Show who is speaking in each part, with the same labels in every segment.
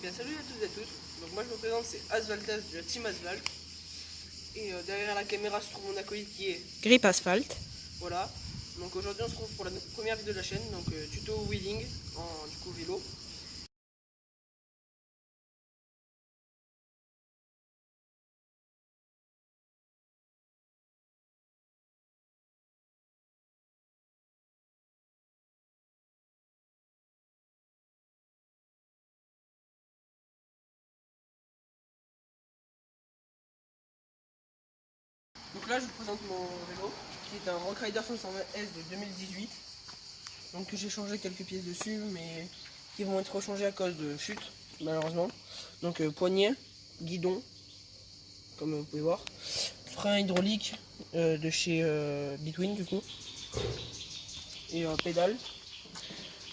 Speaker 1: Bien, salut à tous et à toutes. Donc moi je me présente, c'est Asvaltas de la team Asvalt. Et derrière la caméra se trouve mon acolyte qui est
Speaker 2: Grip Asphalt.
Speaker 1: voilà. Donc aujourd'hui on se retrouve pour la première vidéo de la chaîne, donc tuto wheeling en du coup vélo. Donc là je vous présente mon vélo qui est un Rockrider 520S de 2018. Donc j'ai changé quelques pièces dessus mais qui vont être rechangées à cause de chute malheureusement. Donc poignée, guidon comme vous pouvez voir, frein hydraulique de chez Bitwin du coup et pédale.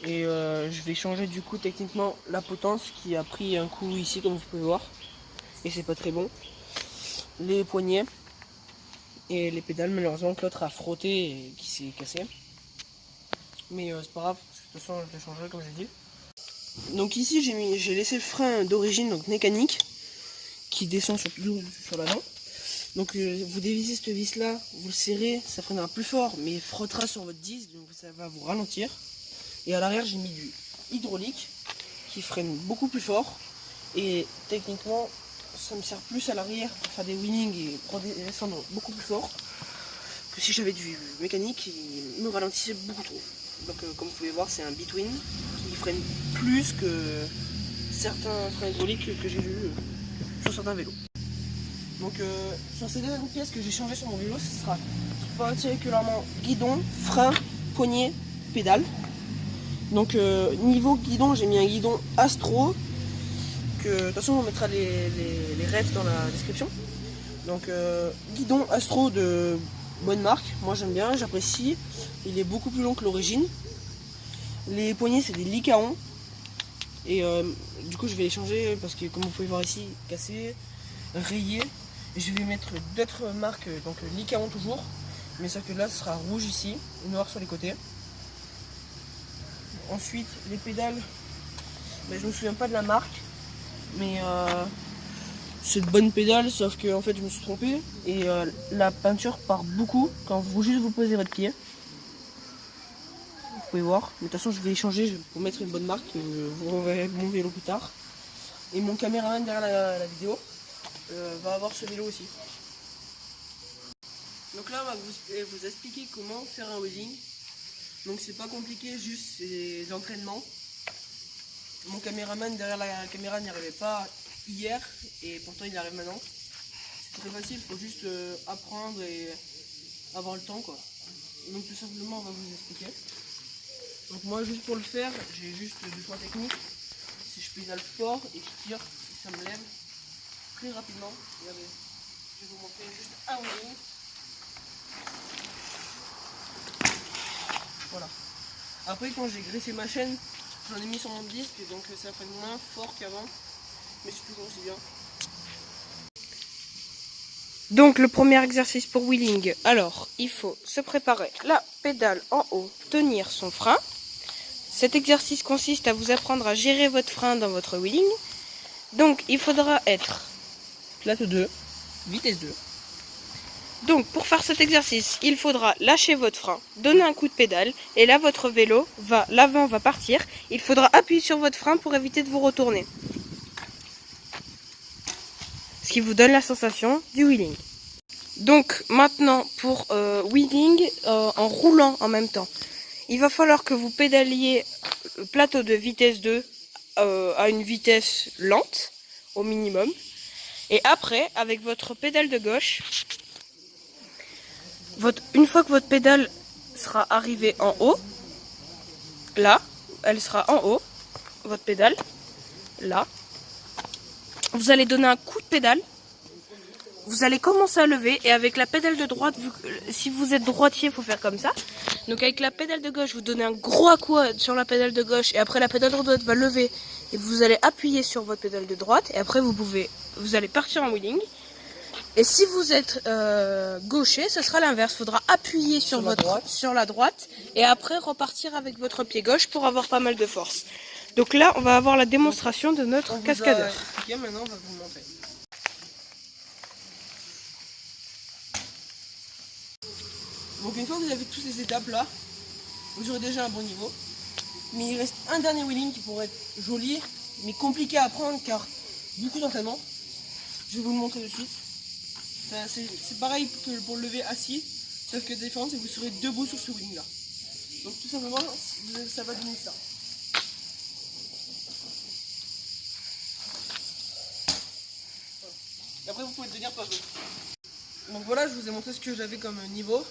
Speaker 1: Et je vais changer du coup techniquement la potence qui a pris un coup ici comme vous pouvez voir. Et c'est pas très bon. Les poignets et les pédales malheureusement que l'autre a frotté et qui s'est cassé. Mais c'est pas grave, parce que de toute façon je le changerai comme j'ai dit. Donc ici j'ai laissé le frein d'origine, donc mécanique, qui descend sur l'avant. Donc vous dévissez cette vis là, vous le serrez, ça freinera plus fort mais il frottera sur votre disque, donc ça va vous ralentir. Et à l'arrière j'ai mis du hydraulique qui freine beaucoup plus fort. Et techniquement ça me sert plus à l'arrière pour faire des wheelings et pour descendre beaucoup plus fort que si j'avais du mécanique qui me ralentissait beaucoup trop. Donc comme vous pouvez voir c'est un Bitwin qui freine plus que certains freins hydrauliques que j'ai vus sur certains vélos. Donc sur ces dernières pièces que j'ai changées sur mon vélo, ce sera particulièrement guidon, frein, poignée, pédale. Donc niveau guidon, j'ai mis un guidon Astro, que de toute façon on mettra les refs dans la description. Donc guidon Astro de bonne marque, moi j'aime bien, j'apprécie. Il est beaucoup plus long que l'origine. Les poignées c'est des Lycaon. Et du coup je vais les changer parce que comme vous pouvez voir ici, cassé, rayé. Et je vais mettre d'autres marques, donc Lycaon toujours. Mais sauf que là ce sera rouge ici, noir sur les côtés. Ensuite les pédales, je me souviens pas de la marque. Mais c'est de bonnes pédales, sauf que en fait je me suis trompé. Et la peinture part beaucoup quand vous posez votre pied. Vous pouvez voir, mais de toute façon je vais les changer pour mettre une bonne marque. Vous reverrez mon vélo plus tard. Et mon caméraman derrière la vidéo va avoir ce vélo aussi. Donc là on va vous expliquer comment faire un wheeling. Donc c'est pas compliqué, juste c'est l'entraînement. Mon caméraman derrière la caméra n'y arrivait pas hier et pourtant il arrive maintenant. C'est très facile, il faut juste apprendre et avoir le temps quoi. Donc tout simplement on va vous expliquer. Donc moi juste pour le faire, j'ai juste deux points techniques. Si je pédale fort et je tire, ça me lève très rapidement. Regardez, je vais vous montrer juste un wheeling. Voilà. Après quand j'ai graissé ma chaîne, j'en ai mis sur mon disque, donc ça fait moins fort qu'avant, mais c'est toujours aussi bien.
Speaker 2: Donc le premier exercice pour wheeling, alors il faut se préparer la pédale en haut, tenir son frein. Cet exercice consiste à vous apprendre à gérer votre frein dans votre wheeling. Donc il faudra être
Speaker 1: Plate 2, vitesse 2.
Speaker 2: Donc pour faire cet exercice, il faudra lâcher votre frein, donner un coup de pédale, et là votre vélo l'avant va partir. Il faudra appuyer sur votre frein pour éviter de vous retourner. Ce qui vous donne la sensation du wheeling. Donc maintenant pour wheeling en roulant en même temps. Il va falloir que vous pédaliez le plateau de vitesse 2 à une vitesse lente au minimum. Et après, avec votre pédale de gauche, une fois que votre pédale sera arrivée en haut, là, elle sera en haut, votre pédale, là, vous allez donner un coup de pédale, vous allez commencer à lever, et avec la pédale de droite, si vous êtes droitier, il faut faire comme ça. Donc avec la pédale de gauche, vous donnez un gros coup sur la pédale de gauche, et après la pédale de droite va lever, et vous allez appuyer sur votre pédale de droite, et après vous allez partir en wheeling. Et si vous êtes gaucher, ce sera l'inverse. Il faudra appuyer sur la droite et après repartir avec votre pied gauche pour avoir pas mal de force. Donc là, on va avoir la démonstration de
Speaker 1: On
Speaker 2: notre
Speaker 1: vous a
Speaker 2: cascadeur.
Speaker 1: expliqué, maintenant on va vous le montrer. Donc une fois que vous avez toutes ces étapes là, vous aurez déjà un bon niveau. Mais il reste un dernier wheeling qui pourrait être joli, mais compliqué à apprendre car beaucoup d'entraînement. Je vais vous le montrer de suite. C'est pareil que pour le lever assis, sauf que la différence c'est que vous serez debout sur ce wheeling là. Donc tout simplement, ça va donner ça. Et après vous pouvez devenir pas Donc voilà, je vous ai montré ce que j'avais comme niveau.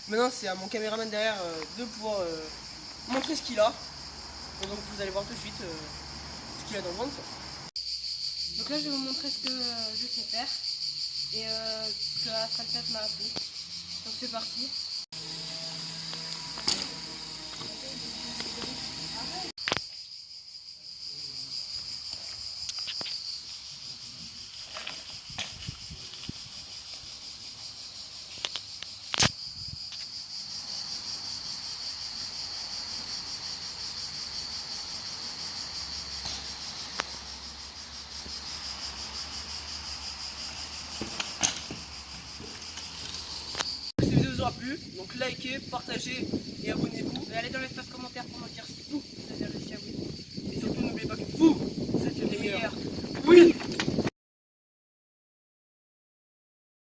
Speaker 1: Maintenant c'est à mon caméraman derrière de pouvoir montrer ce qu'il a. Et donc vous allez voir tout de suite ce qu'il a dans le ventre.
Speaker 2: Donc là, je vais vous montrer ce que je sais faire et ce que Asfaltat m'a appris. Donc c'est parti.
Speaker 1: Si la vidéo vous aura plu, donc likez, partagez et abonnez-vous.
Speaker 2: Allez dans l'espace commentaire pour me dire si vous avez réussi à vous.